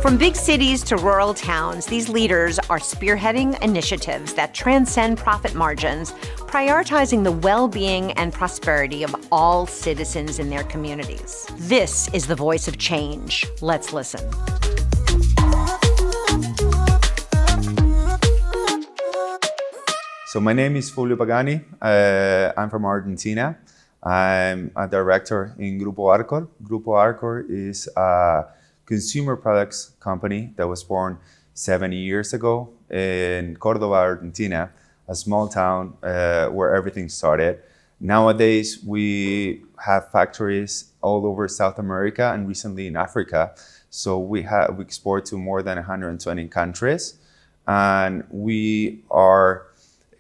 From big cities to rural towns, these leaders are spearheading initiatives that transcend profit margins, prioritizing the well-being and prosperity of all citizens in their communities. This is the voice of change. Let's listen. So my name is Fulvio Pagani. I'm from Argentina. I'm a director in Grupo Arcor. Grupo Arcor is a consumer products company that was born 70 years ago in Córdoba, Argentina, a small town where everything started. Nowadays, we have factories all over South America and recently in Africa. So we export to more than 120 countries, and we are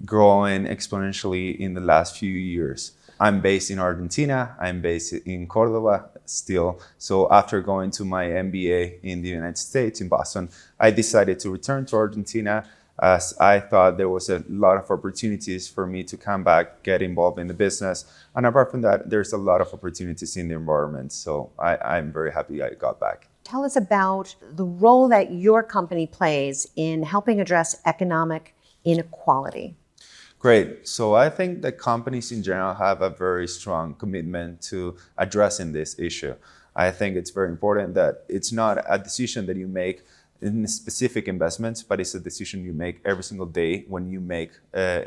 growing exponentially in the last few years. I'm based in Argentina. I'm based in Córdoba still. So after going to my MBA in the United States, in Boston, I decided to return to Argentina as I thought there was a lot of opportunities for me to come back, get involved in the business. And apart from that, there's a lot of opportunities in the environment. So I'm very happy I got back. Tell us about the role that your company plays in helping address economic inequality. Great. So I think that companies in general have a very strong commitment to addressing this issue. I think it's very important that it's not a decision that you make in specific investments, but it's a decision you make every single day when you make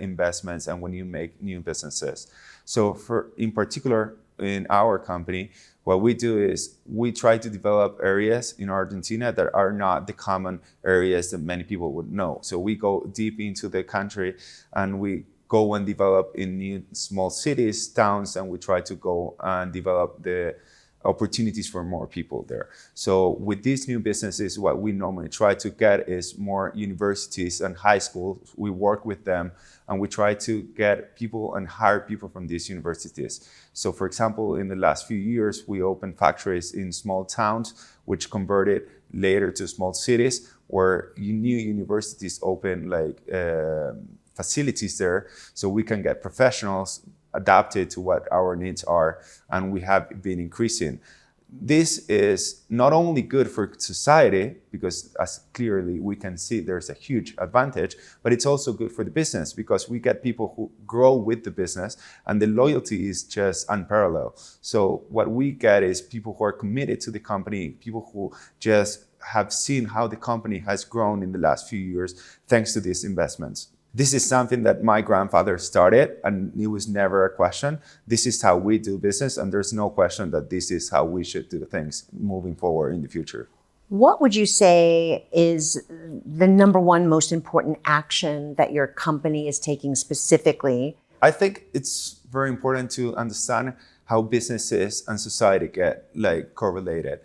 investments and when you make new businesses. So in particular, in our company, what we do is we try to develop areas in Argentina that are not the common areas that many people would know. So we go deep into the country and we go and develop in new small cities, towns, and we try to go and develop the opportunities for more people there. So with these new businesses, what we normally try to get is more universities and high schools. We work with them and we try to get people and hire people from these universities. So for example, in the last few years, we opened factories in small towns, which converted later to small cities where new universities open facilities there so we can get professionals adapted to what our needs are, and we have been increasing. This is not only good for society, because as clearly we can see there's a huge advantage, but it's also good for the business because we get people who grow with the business and the loyalty is just unparalleled. So what we get is people who are committed to the company, people who just have seen how the company has grown in the last few years thanks to these investments. This is something that my grandfather started, and it was never a question. This is how we do business, and there's no question that this is how we should do things moving forward in the future. What would you say is the number one most important action that your company is taking specifically? I think it's very important to understand how businesses and society get correlated.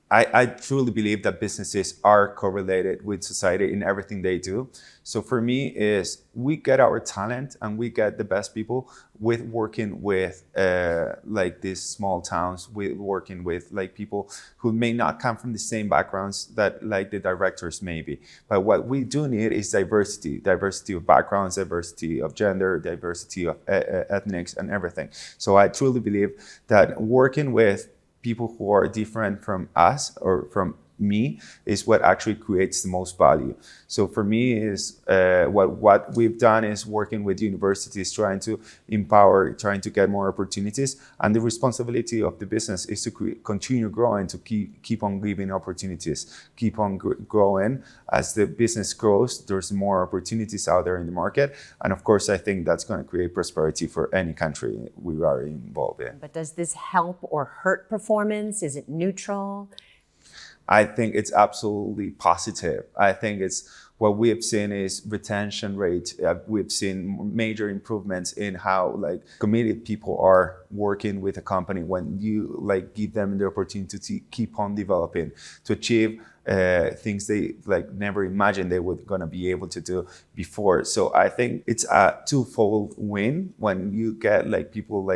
I truly believe that businesses are correlated with society in everything they do. So for me is we get our talent and we get the best people with working with these small towns, with working with people who may not come from the same backgrounds that the directors maybe. But what we do need is diversity of backgrounds, diversity of gender, diversity of ethnics and everything. So I truly believe that working with people who are different from us or from me is what actually creates the most value. So for me is what we've done is working with universities, trying to empower, trying to get more opportunities. And the responsibility of the business is to continue growing, to keep on giving opportunities, keep on growing. As the business grows, there's more opportunities out there in the market. And of course, I think that's going to create prosperity for any country we are involved in. But does this help or hurt performance? Is it neutral? I think it's absolutely positive. I think it's what we have seen is retention rate. We've seen major improvements in how committed people are working with a company when you give them the opportunity to keep on developing, to achieve things they never imagined they were gonna be able to do before. So I think it's a twofold win when you get people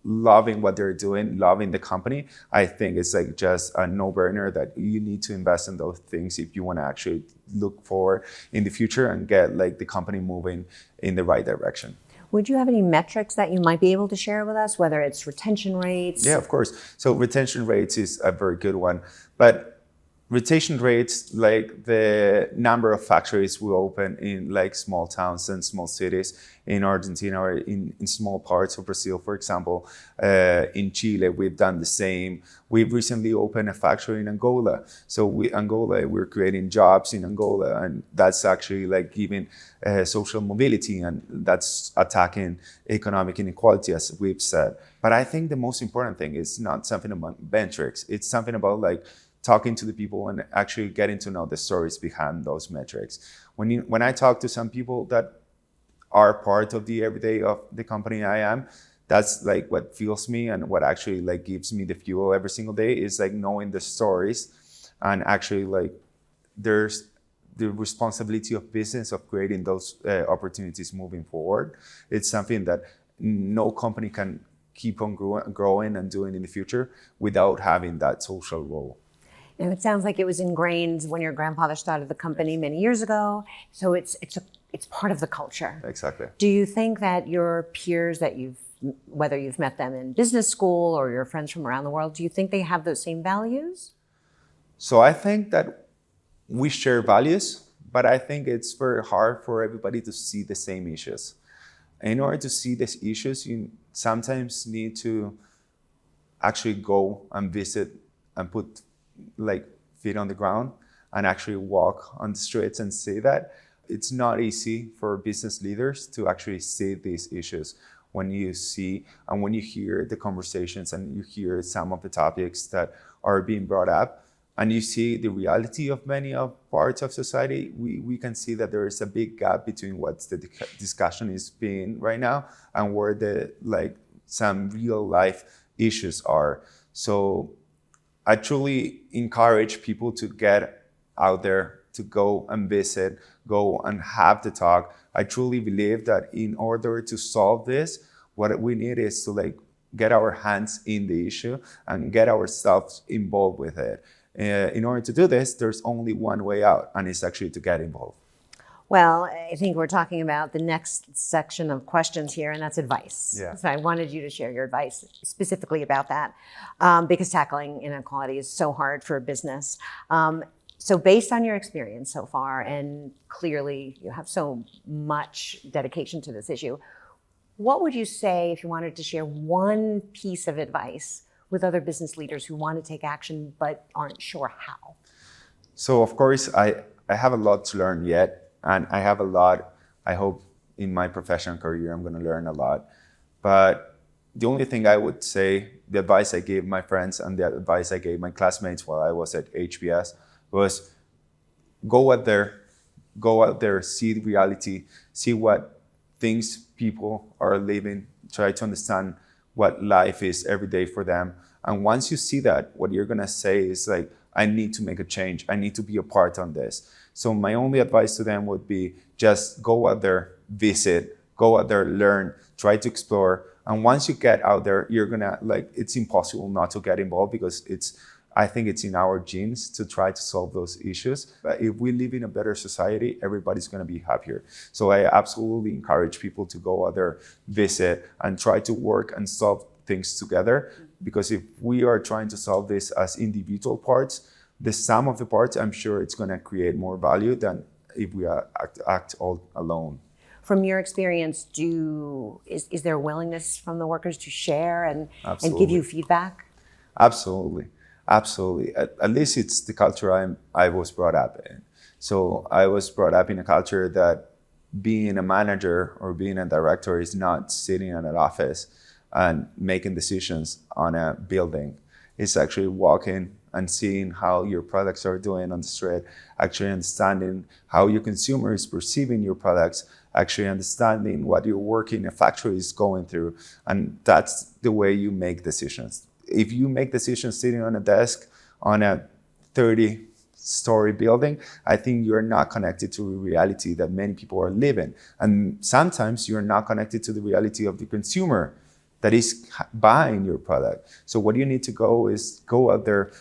loving what they're doing, loving the company. I think it's just a no-brainer that you need to invest in those things if you want to actually look forward in the future and get the company moving in the right direction. Would you have any metrics that you might be able to share with us, whether it's retention rates? Yeah, of course. So retention rates is a very good one. But rotation rates, like the number of factories we open in like small towns and small cities in Argentina or in small parts of Brazil, for example. In Chile, we've done the same. We've recently opened a factory in Angola. So we're creating jobs in Angola, and that's actually like giving social mobility, and that's attacking economic inequality, as we've said. But I think the most important thing is not something about metrics. It's something about like talking to the people and actually getting to know the stories behind those metrics. When I talk to some people that are part of the everyday of the company I am, that's like what fuels me, and what actually like gives me the fuel every single day is like knowing the stories, and actually like there's the responsibility of business of creating those opportunities moving forward. It's something that no company can keep on growing and doing in the future without having that social role. And it sounds like it was ingrained when your grandfather started the company many years ago. So it's part of the culture. Exactly. Do you think that your peers that whether you've met them in business school or your friends from around the world, do you think they have those same values? So I think that we share values, but I think it's very hard for everybody to see the same issues. In order to see these issues, you sometimes need to actually go and visit and put like feet on the ground and actually walk on the streets and see that. It's not easy for business leaders to actually see these issues. When you see and when you hear the conversations and you hear some of the topics that are being brought up, and you see the reality of many of parts of society, we can see that there is a big gap between what the discussion is being right now and where the like some real life issues are. So I truly encourage people to get out there, to go and visit, go and have the talk. I truly believe that in order to solve this, what we need is to like get our hands in the issue and get ourselves involved with it. In order to do this, there's only one way out, and it's actually to get involved. Well, I think we're talking about the next section of questions here, and that's advice. Yeah. So I wanted you to share your advice specifically about that, because tackling inequality is so hard for a business. So based on your experience so far, and clearly you have so much dedication to this issue, what would you say if you wanted to share one piece of advice with other business leaders who want to take action but aren't sure how? So of course, I have a lot to learn yet. And I have a lot, I hope in my professional career, I'm going to learn a lot. But the only thing I would say, the advice I gave my friends and the advice I gave my classmates while I was at HBS was go out there, see the reality, see what things people are living, try to understand what life is every day for them. And once you see that, what you're going to say is like, I need to make a change. I need to be a part on this. So my only advice to them would be just go out there, visit, go out there, learn, try to explore. And once you get out there, you're gonna like, it's impossible not to get involved because I think it's in our genes to try to solve those issues. But if we live in a better society, everybody's gonna be happier. So I absolutely encourage people to go out there, visit, and try to work and solve things together. Because if we are trying to solve this as individual parts, the sum of the parts, I'm sure it's going to create more value than if we act all alone. From your experience, is there a willingness from the workers to share and give you feedback? Absolutely. At least it's the culture I was brought up in. So I was brought up in a culture that being a manager or being a director is not sitting in an office and making decisions on a building. It's actually walking and seeing how your products are doing on the street, actually understanding how your consumer is perceiving your products, actually understanding what your work in a factory is going through. And that's the way you make decisions. If you make decisions sitting on a desk on a 30-story building, I think you're not connected to a reality that many people are living. And sometimes you're not connected to the reality of the consumer that is buying your product. So what you need to go is go out there,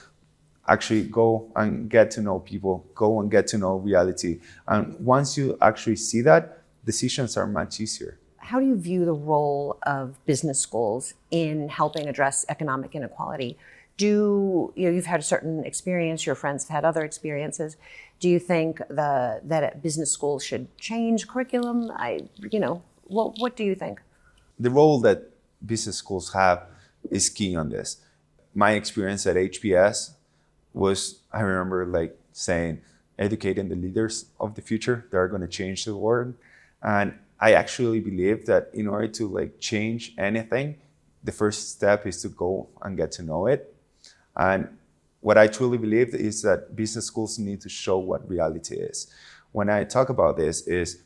actually go and get to know people, go and get to know reality. And once you actually see that, decisions are much easier. How do you view the role of business schools in helping address economic inequality? You've had a certain experience, your friends have had other experiences. Do you think that business schools should change curriculum? What do you think? The role that business schools have is key on this. My experience at HBS was, I remember like saying, educating the leaders of the future that are going to change the world. And I actually believe that in order to like change anything, the first step is to go and get to know it. And what I truly believe is that business schools need to show what reality is. When I talk about this is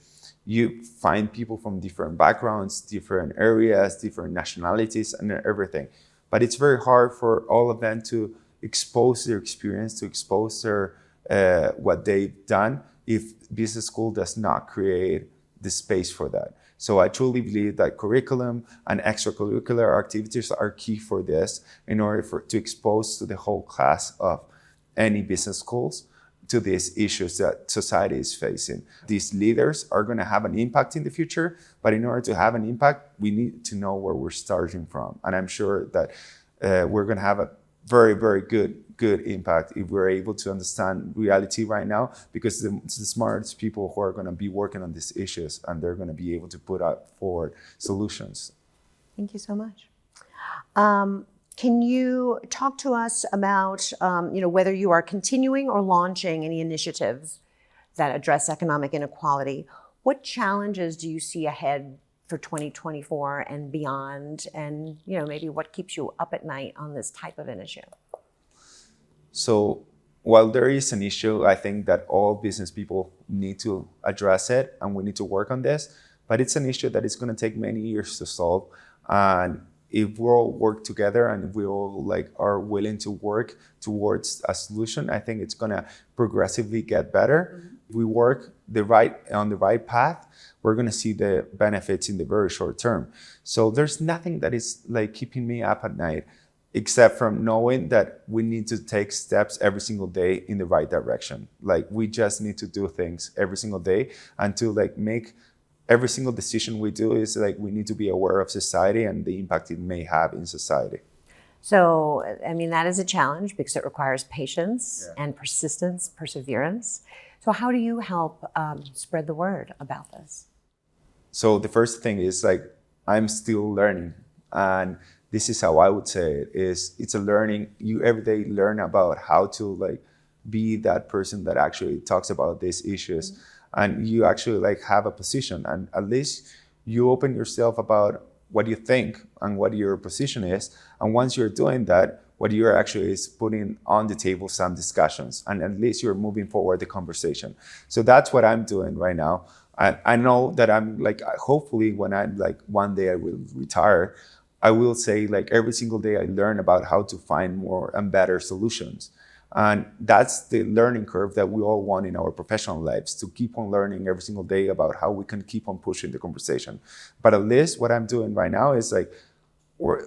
you find people from different backgrounds, different areas, different nationalities and everything. But it's very hard for all of them to expose their experience, to expose their what they've done if business school does not create the space for that. So I truly believe that curriculum and extracurricular activities are key for this in order to expose to the whole class of any business schools to these issues that society is facing. These leaders are going to have an impact in the future, but in order to have an impact, we need to know where we're starting from. And I'm sure that we're going to have a very, very good impact if we're able to understand reality right now, because it's the smartest people who are going to be working on these issues, and they're going to be able to put out forward solutions. Thank you so much. Can you talk to us about whether you are continuing or launching any initiatives that address economic inequality? What challenges do you see ahead for 2024 and beyond? And maybe what keeps you up at night on this type of an issue? So while there is an issue, I think that all business people need to address it, and we need to work on this. But it's an issue that is going to take many years to solve. And if we all work together and if we all are willing to work towards a solution, I think it's going to progressively get better. Mm-hmm. If we work on the right path, we're going to see the benefits in the very short term. So there's nothing that is keeping me up at night, except from knowing that we need to take steps every single day in the right direction. We just need to do things every single day, and to make every single decision we do is we need to be aware of society and the impact it may have in society. So, that is a challenge because it requires patience and persistence, perseverance. So how do you help spread the word about this? So the first thing is I'm still learning, and this is how I would say it is. It's a learning. You every day learn about how to be that person that actually talks about these issues. Mm-hmm. And you actually have a position, and at least you open yourself about what you think and what your position is. And once you're doing that, what you're actually is putting on the table some discussions, and at least you're moving forward the conversation. So that's what I'm doing right now. I know that I'm hopefully when I'm one day I will retire, I will say every single day I learn about how to find more and better solutions. And that's the learning curve that we all want in our professional lives, to keep on learning every single day about how we can keep on pushing the conversation. But at least what I'm doing right now is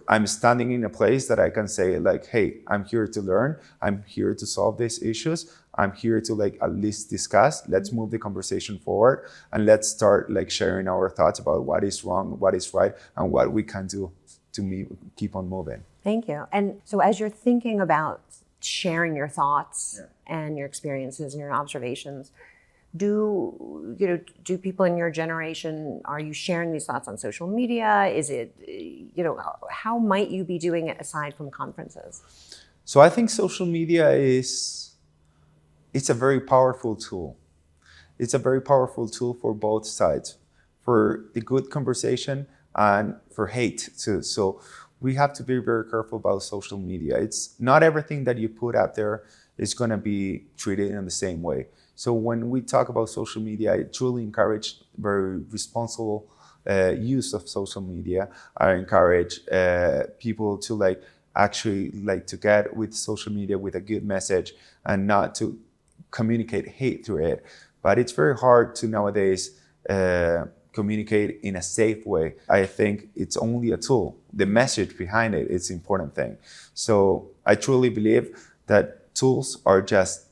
I'm standing in a place that I can say hey, I'm here to learn. I'm here to solve these issues. I'm here to at least discuss. Let's move the conversation forward, and let's start sharing our thoughts about what is wrong, what is right, and what we can do to keep on moving. Thank you. And so as you're thinking about sharing your thoughts and your experiences and your observations, do people in your generation, are you sharing these thoughts on social media? Is it, how might you be doing it aside from conferences? So I think social media it's a very powerful tool. It's a very powerful tool for both sides, for the good conversation and for hate too. So we have to be very careful about social media. It's not everything that you put out there is going to be treated in the same way. So when we talk about social media, I truly encourage very responsible use of social media. I encourage people to actually to get with social media with a good message and not to communicate hate through it. But it's very hard to nowadays communicate in a safe way. I think it's only a tool. The message behind it is the important thing. So I truly believe that tools are just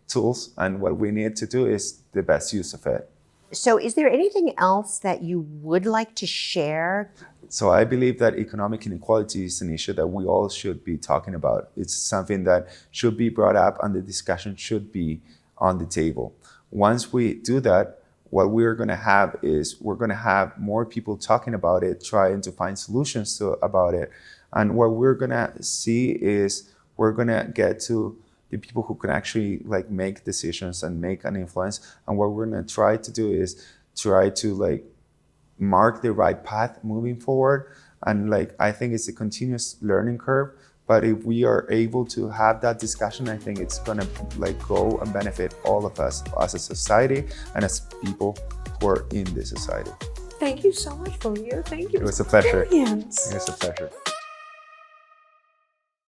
tools, and what we need to do is the best use of it. So is there anything else that you would like to share? So I believe that economic inequality is an issue that we all should be talking about. It's something that should be brought up and the discussion should be on the table. Once we do that, what we're going to have is we're going to have more people talking about it, trying to find solutions about it. And what we're going to see is we're going to get to the people who can actually like make decisions and make an influence. And what we're going to try to do is try to like mark the right path moving forward. And like I think it's a continuous learning curve. But if we are able to have that discussion, I think it's gonna like go and benefit all of us as a society and as people who are in this society. Thank you so much, Fulvio. Thank you. It was a pleasure. Brilliant. It was a pleasure.